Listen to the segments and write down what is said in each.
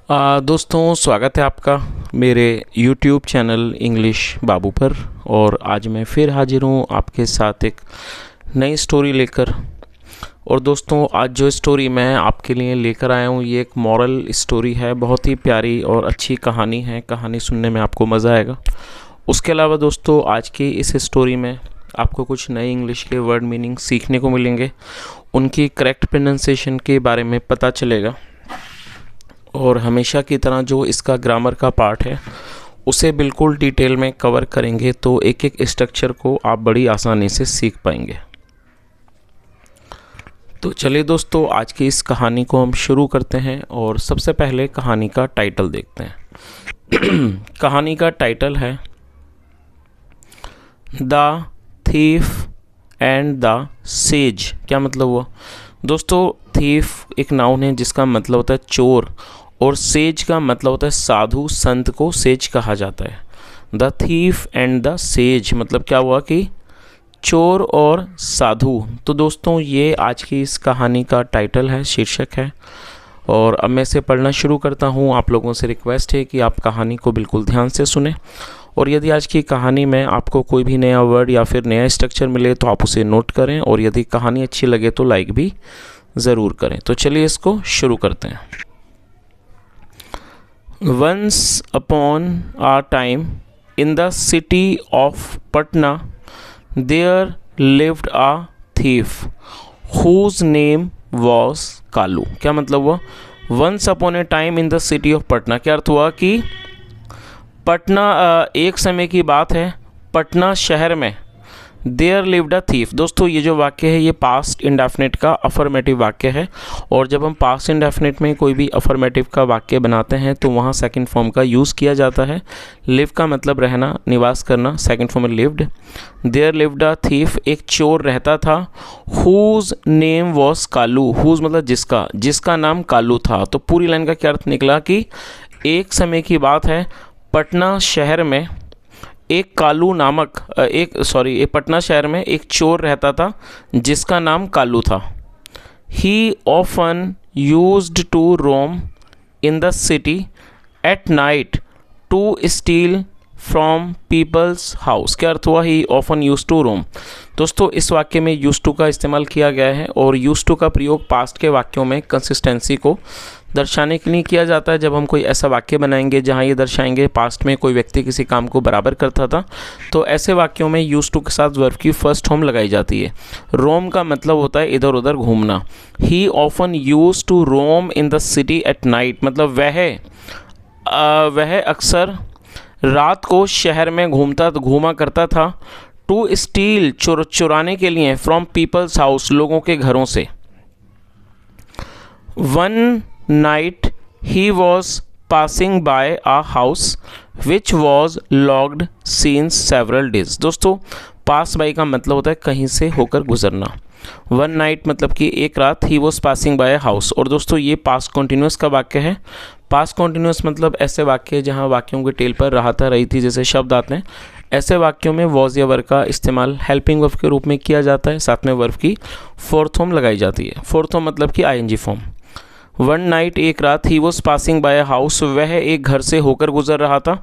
दोस्तों, स्वागत है आपका मेरे YouTube चैनल इंग्लिश बाबू पर। और आज मैं फिर हाजिर हूँ आपके साथ एक नई स्टोरी लेकर। और दोस्तों, आज जो स्टोरी मैं आपके लिए लेकर आया हूँ ये एक मॉरल स्टोरी है। बहुत ही प्यारी और अच्छी कहानी है। कहानी सुनने में आपको मज़ा आएगा। उसके अलावा दोस्तों, आज की इस स्टोरी में आपको कुछ नए इंग्लिश के वर्ड मीनिंग सीखने को मिलेंगे, उनकी करेक्ट प्रोनाउंसिएशन के बारे में पता चलेगा। और हमेशा की तरह जो इसका ग्रामर का पार्ट है उसे बिल्कुल डिटेल में कवर करेंगे, तो एक एक स्ट्रक्चर को आप बड़ी आसानी से सीख पाएंगे। तो चलिए दोस्तों, आज की इस कहानी को हम शुरू करते हैं। और सबसे पहले कहानी का टाइटल देखते हैं। कहानी का टाइटल है the thief and the sage. क्या मतलब हुआ दोस्तों? थीफ एक नाउन है जिसका मतलब होता है चोर, और सेज का मतलब होता है साधु संत को सेज कहा जाता है। The thief and the sage मतलब क्या हुआ कि चोर और साधु। तो दोस्तों, ये आज की इस कहानी का टाइटल है, शीर्षक है। और अब मैं इसे पढ़ना शुरू करता हूँ। आप लोगों से रिक्वेस्ट है कि आप कहानी को बिल्कुल ध्यान से सुने। और यदि आज की कहानी में आपको कोई भी नया वर्ड या फिर नया स्ट्रक्चर मिले तो आप उसे नोट करें, और यदि कहानी अच्छी लगे तो लाइक भी ज़रूर करें। तो चलिए इसको शुरू करते हैं। Once upon a time in the city of Patna there lived a thief whose name was Kalu. क्या मतलब हुआ? Once upon a time in the city of Patna, क्या अर्थ हुआ कि पटना एक समय की बात है, पटना शहर में देयर लिव्ड अ थीफ। दोस्तों, ये जो वाक्य है ये पास्ट इंडेफिनिट का अफर्मेटिव वाक्य है। और जब हम पास्ट इंडेफिनिट में कोई भी अफर्मेटिव का वाक्य बनाते हैं तो वहाँ सेकंड फॉर्म का यूज़ किया जाता है। लिव का मतलब रहना, निवास करना, सेकंड फॉर्म में lived. There lived a thief, एक चोर रहता था। Whose name was Kalu, whose मतलब जिसका, जिसका नाम कालू था। तो पूरी लाइन का क्या अर्थ निकला कि एक समय की बात है, पटना शहर में एक कालू नामक पटना शहर में एक चोर रहता था जिसका नाम कालू था। He often used to roam in the city at night to steal from people's house. क्या अर्थ हुआ? He often use to roam. दोस्तों, इस वाक्य में यूज टू का इस्तेमाल किया गया है, और यूज टू का प्रयोग पास्ट के वाक्यों में कंसिस्टेंसी को दर्शाने के लिए किया जाता है। जब हम कोई ऐसा वाक्य बनाएंगे जहाँ ये दर्शाएंगे पास्ट में कोई व्यक्ति किसी काम को बराबर करता था, तो ऐसे वाक्यों में यूज टू के साथ वर्ब की फर्स्ट फॉर्म लगाई जाती है। रोम का मतलब होता है इधर उधर घूमना। He often use to roam in the city at night मतलब वह अक्सर रात को शहर में घूमा करता था। टू स्टील चुराने के लिए, फ्रॉम पीपल्स हाउस लोगों के घरों से। One night he was passing by a house which was locked since several days. दोस्तों, पास बाय का मतलब होता है कहीं से होकर गुजरना। वन नाइट मतलब कि एक रात, he was passing by house. और दोस्तों, ये पास्ट कॉन्टिन्यूस का वाक्य है। पास्ट कॉन्टिन्यूस मतलब ऐसे वाक्य जहाँ वाक्यों के टेल पर राहता रही थी जैसे शब्द आते हैं। ऐसे वाक्यों में वॉज या वर्ब का इस्तेमाल हेल्पिंग वर्ब के रूप में किया जाता है। साथ में वर्ब की फोर्थ फॉर्म लगाई जाती है। फोर्थ फॉर्म मतलब कि आईएनजी फॉर्म। वन नाइट एक रात, he was passing by house वह एक घर से होकर गुजर रहा था।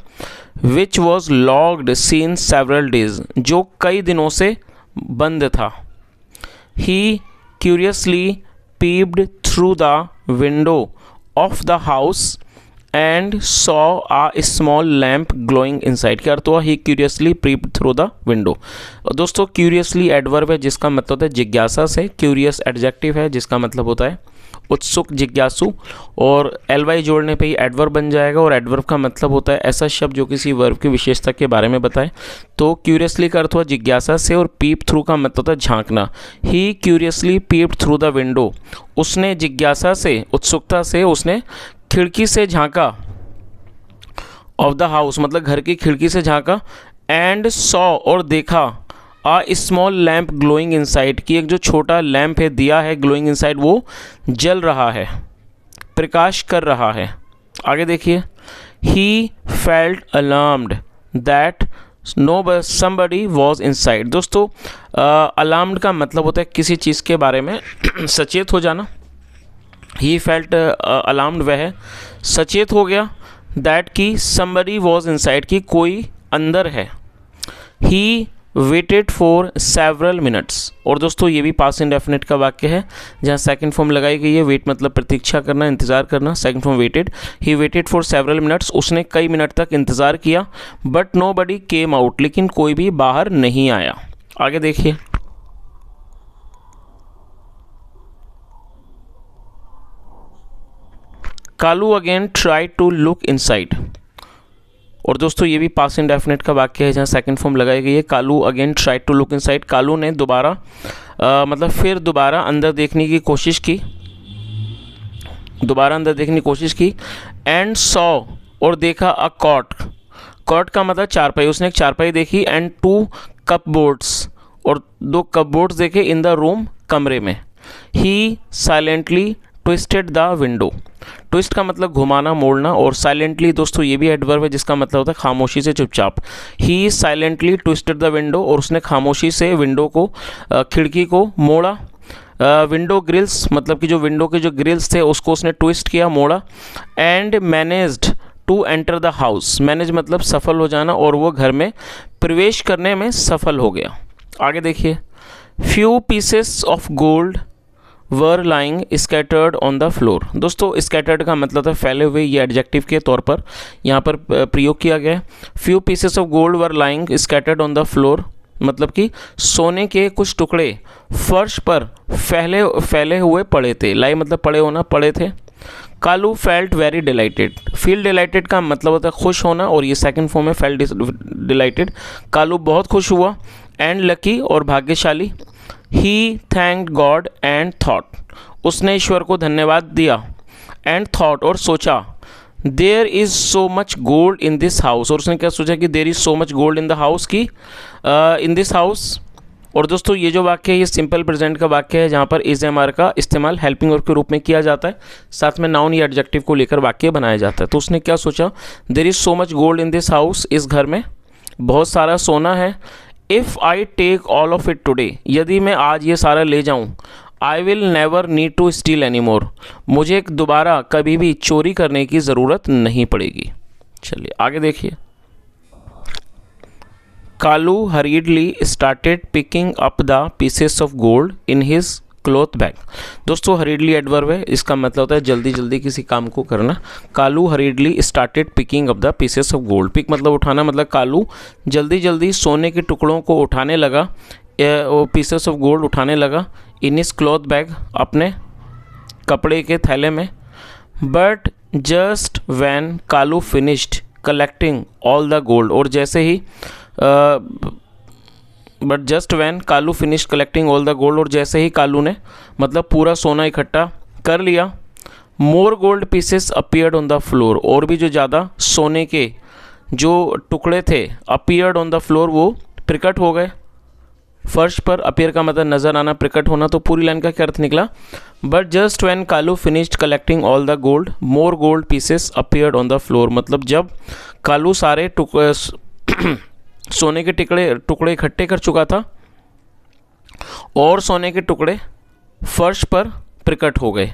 Which was locked seen several days जो कई दिनों से बंद था। He curiously peeped through the window of the house and saw a small lamp glowing inside. क्या अर्थ हुआ? He curiously peeped through the window. दोस्तों, क्यूरियसली एडवर्ब है जिसका मतलब होता है जिज्ञासा से। क्यूरियस एडजेक्टिव है जिसका मतलब होता है उत्सुक, जिज्ञासु। और एल जोड़ने पे ही एडवर्ब बन जाएगा, और एडवर्ब का मतलब होता है ऐसा शब्द जो किसी वर्ब की विशेषता के बारे में बताए। तो क्यूरियसली का अर्थ हुआ जिज्ञासा से, और पीप थ्रू का मतलब होता है झांकना। He curiously peeped through the window, उसने जिज्ञासा से, उत्सुकता से उसने खिड़की से झांका। ऑफ द हाउस मतलब घर की खिड़की से झांका। एंड सॉ और देखा, आ स्मॉल लैम्प ग्लोइंग इनसाइड कि एक जो छोटा लैम्प है, दिया है, ग्लोइंग इनसाइड वो जल रहा है, प्रकाश कर रहा है। आगे देखिए, he felt alarmed that somebody was inside। दोस्तों, अलार्म्ड का मतलब होता है किसी चीज़ के बारे में सचेत हो जाना। ही फेल्ट अलार्म्ड, वह सचेत हो गया, दैट कि समबडी वॉज इनसाइड, कि कोई अंदर है। ही वेटेड फॉर सेवरल मिनट्स, और दोस्तों ये भी पास्ट इंडेफिनिट का वाक्य है जहाँ सेकंड फॉर्म लगाई गई है। वेट मतलब प्रतीक्षा करना, इंतज़ार करना। Second form waited, he waited for several minutes, उसने कई मिनट तक इंतज़ार किया। But nobody came out, लेकिन कोई भी बाहर नहीं आया। आगे देखिए। Kalu again try to look inside, और दोस्तों ये भी पास्ट इंडेफिनिट का वाक्य है जहाँ सेकंड फॉर्म लगाई गई है। Kalu again try to look inside, Kalu ने दोबारा मतलब फिर दोबारा अंदर देखने की कोशिश की, दोबारा अंदर देखने की कोशिश की। एंड सॉ, और देखा, अ कॉट, कॉट का मतलब चारपाई, उसने एक चारपाई देखी। एंड टू कपबोर्ड्स, और दो कपबोर्ड्स देखे। इन द रूम, कमरे में। He silently twisted the window, twist का मतलब घुमाना, मोड़ना, और साइलेंटली दोस्तों ये भी एडवर्ब है जिसका मतलब होता है खामोशी से, चुपचाप। ही साइलेंटली ट्विस्टेड द विंडो, और उसने खामोशी से विंडो को, खिड़की को मोड़ा। विंडो ग्रिल्स मतलब कि जो विंडो के जो ग्रिल्स थे उसको उसने ट्विस्ट किया, मोड़ा। And managed to enter the house, manage मतलब सफल हो जाना, और वो घर में प्रवेश करने में सफल हो गया। आगे देखिए। Few pieces of gold were lying scattered on the floor, दोस्तों स्कैटर्ड का मतलब है फैले हुए, ये एडजेक्टिव के तौर पर यहाँ पर प्रयोग किया गया है। Few pieces of gold were lying scattered on the floor मतलब कि सोने के कुछ टुकड़े फर्श पर फैले हुए पड़े थे। लाई मतलब पड़े होना, पड़े थे। Kalu felt very delighted, feel delighted का मतलब होता है खुश होना, और ये सेकंड फॉर्म है फेल्ट डिलाइटेड। कालू बहुत खुश हुआ। एंड लकी, और भाग्यशाली। He thanked God and thought, उसने ईश्वर को धन्यवाद दिया। एंड थॉट, और सोचा। There is so much gold in this house, और उसने क्या सोचा कि there is so much gold in the house, की इन दिस हाउस। और दोस्तों ये जो वाक्य है ये सिंपल प्रेजेंट का वाक्य है जहाँ पर इज एम आर का इस्तेमाल हेल्पिंग वर्ब के रूप में किया जाता है, साथ में नाउन या एडजेक्टिव को लेकर वाक्य बनाया जाता है। तो उसने क्या सोचा, there is so much gold in this house, इस घर में बहुत सारा सोना है। If I take all of it today, यदि मैं आज ये सारा ले जाऊँ, I will never need to steal any more, मुझे दोबारा कभी भी चोरी करने की ज़रूरत नहीं पड़ेगी। चलिए आगे देखिए। Kalu hurriedly started picking up the pieces of gold in his cloth bag, दोस्तों हरीडली एडवर्ब है, इसका मतलब होता है जल्दी जल्दी किसी काम को करना। Kalu hurriedly started picking up the pieces of gold, pick मतलब उठाना, मतलब कालू जल्दी जल्दी सोने के टुकड़ों को उठाने लगा, पीसेस ऑफ गोल्ड उठाने लगा। इन हिज क्लॉथ बैग, अपने कपड़े के थैले में। But just when Kalu finished collecting all the gold, और जैसे ही but just when Kalu finish collecting all the gold, और जैसे ही कालू ने मतलब पूरा सोना इकट्ठा कर लिया। More gold pieces appeared on the floor, और भी जो ज़्यादा सोने के जो टुकड़े थे अपीयर्ड ऑन द फ्लोर, वो प्रकट हो गए फर्श पर। अपीयर का मतलब नज़र आना, प्रकट होना। तो पूरी लाइन का क्या अर्थ निकला, but just when Kalu finished collecting all the gold more gold pieces appeared on the floor, मतलब जब कालू सारे सोने के टुकड़े इकट्ठे कर चुका था और सोने के टुकड़े फर्श पर प्रकट हो गए।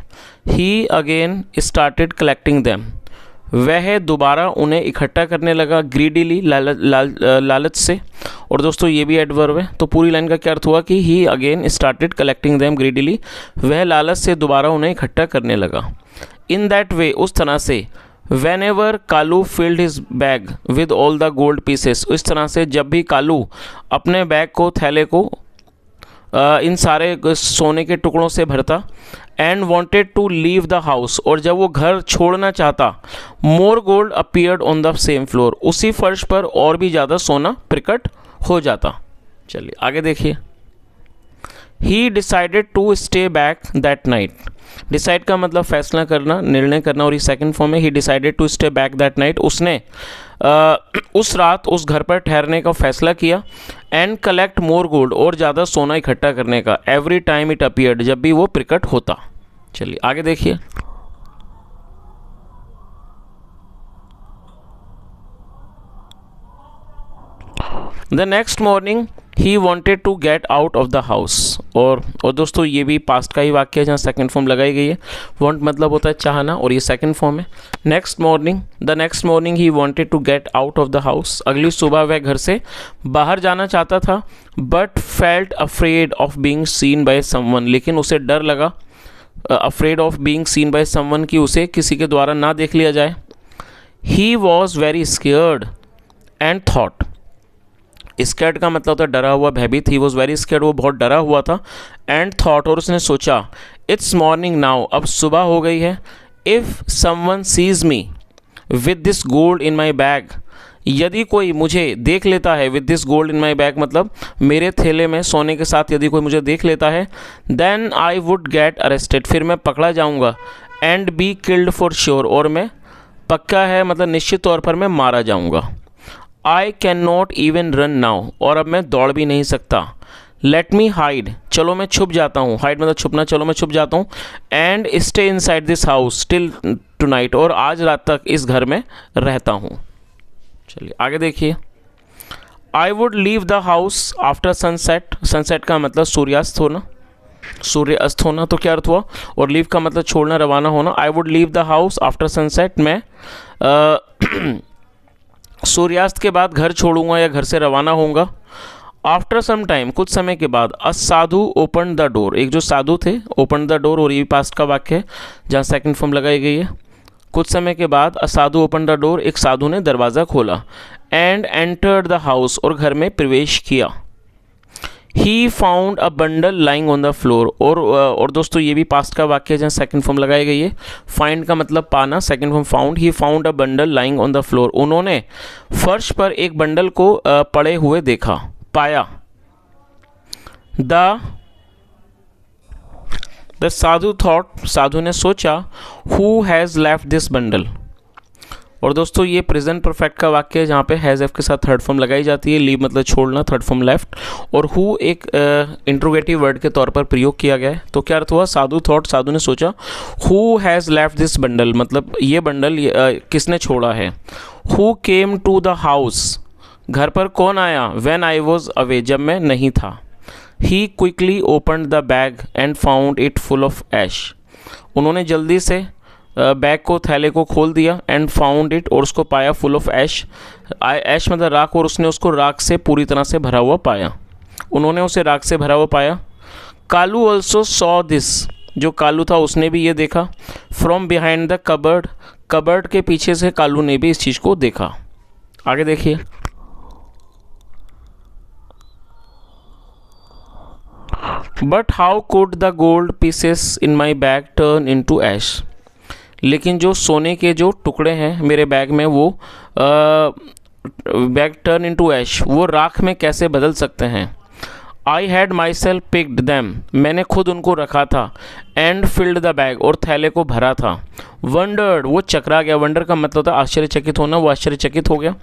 ही अगेन स्टार्टेड कलेक्टिंग दैम, वह दोबारा उन्हें इकट्ठा करने लगा। ग्रीडीली, लालच से। और दोस्तों ये भी एडवर्ब है, तो पूरी लाइन का क्या अर्थ हुआ कि he again started collecting them greedily, वह लालच से दोबारा उन्हें इकट्ठा करने लगा। इन दैट वे, उस तरह से। Whenever Kalu filled his bag with all the gold pieces, इस तरह से जब भी कालू अपने बैग को, थैले को इन सारे सोने के टुकड़ों से भरता। And wanted to leave the house, और जब वो घर छोड़ना चाहता। More gold appeared on the same floor, उसी फर्श पर और भी ज़्यादा सोना प्रकट हो जाता। चलिए आगे देखिए। He decided to stay back that night, decide का मतलब फैसला करना, निर्णय करना, और ये सेकंड फॉर्म है। He decided to stay back that night, उसने उस रात उस घर पर ठहरने का फैसला किया। एंड कलेक्ट मोर गोल्ड, और ज़्यादा सोना इकट्ठा करने का। एवरी टाइम इट अपीयर्ड, जब भी वो प्रकट होता। चलिए आगे देखिए। The next morning he wanted to get out of the house. और दोस्तों ये भी पास्ट का ही वाक्य है जहाँ सेकंड फॉर्म लगाई गई है। वॉन्ट मतलब होता है चाहना और ये सेकंड फॉर्म है। Next morning he wanted to get out of the house. अगली सुबह वह घर से बाहर जाना चाहता था, but felt afraid of being seen by someone, लेकिन उसे डर लगा, afraid of being seen by someone, कि उसे किसी के द्वारा ना देख लिया जाए। He was very scared and thought, scared का मतलब होता है डरा हुआ, भयभीत। ही वॉज वेरी स्कैर्ड, वो बहुत डरा हुआ था। एंड थॉट, और उसने सोचा, इट्स मॉर्निंग नाउ, अब सुबह हो गई है। If someone sees me with this gold in my bag, यदि कोई मुझे देख लेता है, with this gold in my bag मतलब मेरे थैले में सोने के साथ यदि कोई मुझे देख लेता है, then I would get arrested, फिर मैं पकड़ा जाऊँगा। And be killed for sure, और मैं पक्का है मतलब निश्चित तौर पर मैं मारा जाऊँगा। I can not even run now, और अब मैं दौड़ भी नहीं सकता। लेट मी हाइड, चलो मैं छुप जाता हूँ। हाइड मतलब छुपना, चलो मैं छुप जाता हूँ। And stay in side this house till two night, और आज रात तक इस घर में रहता हूँ। चलिए आगे देखिए। I would leave the house after sunset, sunset का मतलब सूर्यास्त होना, सूर्य अस्त होना, तो क्या अर्थ हुआ? और लीव का मतलब छोड़ना, रवाना होना। I would leave the house after sunset, मैं सूर्यास्त के बाद घर छोड़ूंगा या घर से रवाना होऊंगा। आफ्टर सम टाइम, कुछ समय के बाद, अ साधु ओपन द डोर, एक जो साधु थे, ओपन द डोर, और ये पास्ट का वाक्य है जहाँ सेकंड फॉर्म लगाई गई है। कुछ समय के बाद अ साधु ओपन द डोर, एक साधु ने दरवाज़ा खोला। एंड एंटर्ड द हाउस, और घर में प्रवेश किया। He found a bundle lying on the floor, और दोस्तों ये भी पास्ट का वाक्य है जहाँ सेकंड फॉर्म लगाई गई है। फाइंड का मतलब पाना, second form found. He found a bundle lying on the floor, उन्होंने फर्श पर एक बंडल को पड़े हुए देखा, पाया। द साधु थॉट, साधु ने सोचा, who has left this bundle. और दोस्तों ये प्रेजेंट परफेक्ट का वाक्य है जहाँ पे हैज़ एफ के साथ थर्ड फॉर्म लगाई जाती है। लीव मतलब छोड़ना, थर्ड फॉर्म लेफ्ट, और हु एक इंट्रोगेटिव वर्ड के तौर पर प्रयोग किया गया है। तो क्या अर्थ हुआ? साधु थॉट, साधु ने सोचा, who has left this bundle मतलब ये बंडल किसने छोड़ा है। Who came to the house, घर पर कौन आया। व्हेन आई वॉज अवे, जब मैं नहीं था। He quickly opened the bag and found it full of ash, उन्होंने जल्दी से बैग को, थैले को खोल दिया। एंड फाउंड इट, और उसको पाया, फुल ऑफ ऐश, ऐश मतलब राख, और उसने उसको राख से पूरी तरह से भरा हुआ पाया। उन्होंने उसे राख से भरा हुआ पाया। कालू ऑल्सो सॉ दिस, जो कालू था उसने भी ये देखा। From behind the cupboard, cupboard के पीछे से कालू ने भी इस चीज़ को देखा। आगे देखिए। But how could the gold pieces in my bag turn into ash, लेकिन जो सोने के जो टुकड़े हैं मेरे बैग में, वो बैग टर्न इनटू ऐश, वो राख में कैसे बदल सकते हैं। I had my self picked them, मैंने खुद उनको रखा था। एंड फिल्ड द बैग, और थैले को भरा था। वंडर्ड, वो चकरा गया। वंडर का मतलब था आश्चर्यचकित होना, वो आश्चर्यचकित हो गया।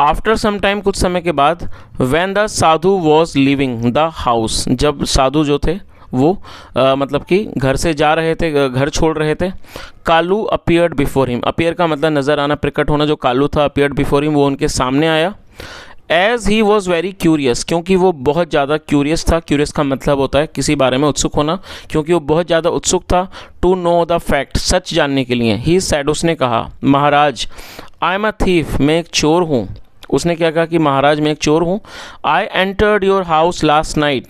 आफ्टर सम टाइम, कुछ समय के बाद, when the Sadhu was living the house, जब साधु जो थे वो मतलब कि घर से जा रहे थे, घर छोड़ रहे थे। Kalu appeared before him, appear का मतलब नज़र आना, प्रकट होना। जो कालू था, अपीयर्ड बिफोर हिम, वो उनके सामने आया। As he was very curious, क्योंकि वो बहुत ज़्यादा क्यूरियस था। क्यूरियस का मतलब होता है किसी बारे में उत्सुक होना, क्योंकि वो बहुत ज़्यादा उत्सुक था। टू नो द फैक्ट, सच जानने के लिए। ही सैड, उसने कहा, महाराज, आई एम अ थीफ, मैं एक चोर हूँ। उसने क्या कहा कि महाराज मैं एक चोर हूँ। I entered your house last night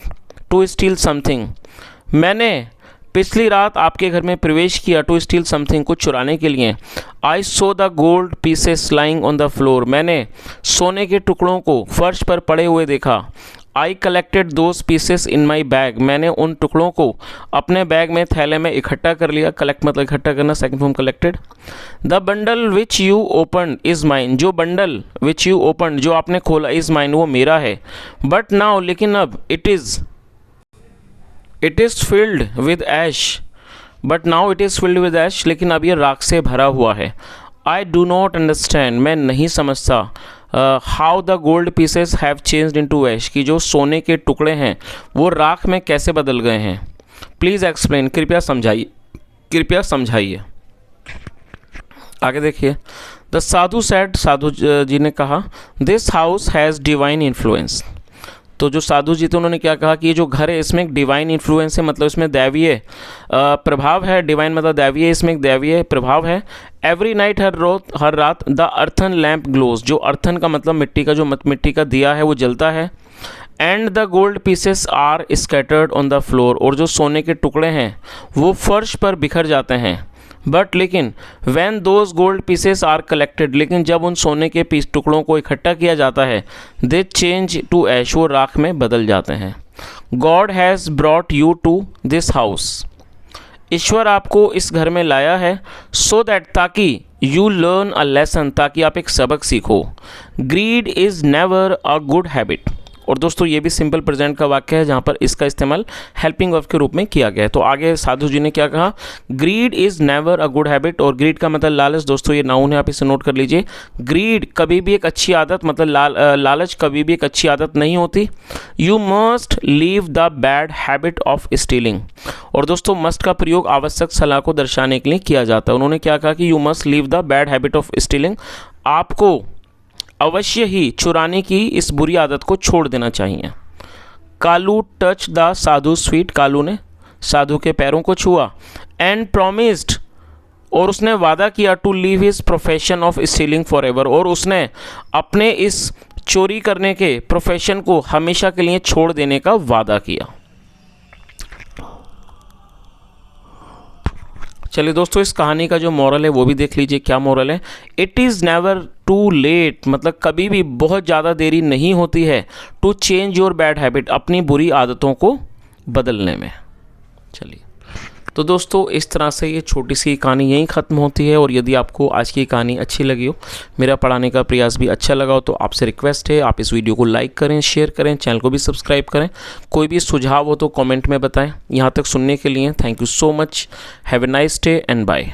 to steal something, मैंने पिछली रात आपके घर में प्रवेश किया। टू स्टील समथिंग, कुछ चुराने के लिए। I saw the gold pieces lying on the floor, मैंने सोने के टुकड़ों को फर्श पर पड़े हुए देखा। I collected those pieces in my bag, मैंने उन टुकड़ों को अपने बैग में, थैले में इकट्ठा कर लिया। कलेक्ट मतलब इकट्ठा करना, second form collected. The bundle which you open is mine, जो बंडल विच यू ओपन, जो आपने खोला, इज़ माइन, वो मेरा है। बट नाउ, लेकिन अब, it is filled with ash, but now it is filled with ash, लेकिन अब ये राख से भरा हुआ है। आई डू नॉट अंडरस्टैंड, मैं नहीं समझता। How the gold pieces have changed into ash, कि जो सोने के टुकड़े हैं वो राख में कैसे बदल गए हैं। प्लीज़ एक्सप्लेन, कृपया समझाइए, कृपया समझाइए। आगे देखिए। द साधु सेड, साधु जी ने कहा, this house has divine influence. तो जो साधु जी थे उन्होंने क्या कहा कि ये जो घर है इसमें एक डिवाइन इन्फ्लुएंस है, मतलब इसमें दैवीय प्रभाव है। डिवाइन मतलब दैवीय, इसमें एक दैवीय प्रभाव है। एवरी नाइट, हर रात, द अर्थन लैम्प ग्लोज, जो अर्थन का मतलब मिट्टी का, जो मिट्टी का दिया है वो जलता है। And the gold pieces are scattered on the floor, और जो सोने के टुकड़े हैं वो फर्श पर बिखर जाते हैं। बट लेकिन when those gold pieces are collected, लेकिन जब उन सोने के टुकड़ों को इकट्ठा किया जाता है, दे चेंज टू ऐश, वो राख में बदल जाते हैं। God has brought you to this house, ईश्वर आपको इस घर में लाया है। सो दैट, ताकि यू लर्न अ लेसन, ताकि आप एक सबक सीखो। Greed is never a good habit, और दोस्तों ये भी सिंपल प्रेजेंट का वाक्य है जहाँ पर इसका इस्तेमाल हेल्पिंग वर्ब के रूप में किया गया है। तो आगे साधु जी ने क्या कहा, greed is never a good habit, और ग्रीड का मतलब लालच। दोस्तों ये नाउन है, आप इसे नोट कर लीजिए। ग्रीड कभी भी एक अच्छी आदत, मतलब लालच कभी भी एक अच्छी आदत नहीं होती। You must leave the bad habit of stealing, और दोस्तों मस्ट का प्रयोग आवश्यक सलाह को दर्शाने के लिए किया जाता है। उन्होंने क्या कहा कि you must leave the bad habit of stealing, आपको अवश्य ही चुराने की इस बुरी आदत को छोड़ देना चाहिए। Kalu touch the Sadhu sweet, Kalu ने साधु के पैरों को छुआ। एंड प्रॉमिस्ड, और उसने वादा किया, to leave his profession of stealing for ever, और उसने अपने इस चोरी करने के प्रोफेशन को हमेशा के लिए छोड़ देने का वादा किया। चलिए दोस्तों इस कहानी का जो मॉरल है वो भी देख लीजिए। क्या मॉरल है, it is never too late, मतलब कभी भी बहुत ज़्यादा देरी नहीं होती है, to change your bad habit, अपनी बुरी आदतों को बदलने में। चलिए तो दोस्तों इस तरह से ये छोटी सी कहानी यहीं ख़त्म होती है। और यदि आपको आज की कहानी अच्छी लगी हो, मेरा पढ़ाने का प्रयास भी अच्छा लगा हो, तो आपसे रिक्वेस्ट है आप इस वीडियो को लाइक करें, शेयर करें, चैनल को भी सब्सक्राइब करें। कोई भी सुझाव हो तो कमेंट में बताएं। यहाँ तक सुनने के लिए thank you so much. Have a nice day and bye.